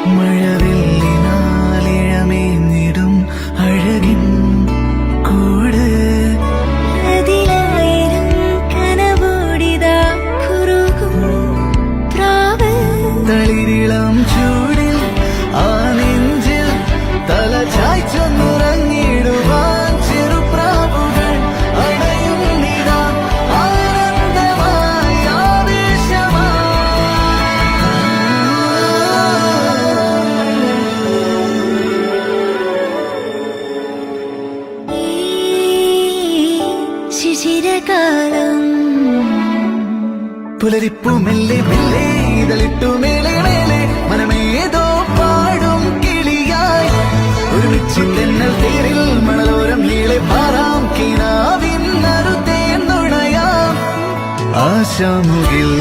മഴവില്ലിനാലിഴമേഞ്ഞിടും അഴകിൻ കൂട് അതിലായിരം കനവോടിതാ കുറുകും പ്രാവ് തളിരിളം ചൂടിൽ ആ നെഞ്ചിൽ തല ചായ്ച്ചൊന്നുറങ്ങിടുവാൻ ചെറുപ്രാവുകൾ അടയുന്നിതാ ആനന്ദമായി ഈ ശിശിരകാലം പുലരിപ്പു മെല്ലെ മെല്ലെ ഇതളിട്ടു മേലെ മേലെ മനമേതോ പാടും കിളിയായി ഒരുമിച്ച് തെന്നൽ തേരിൽ മണലോരം നീളെ പാറാം കിനാവിൻ നറുതേൻ നുണയാം ആശാമുകിൽ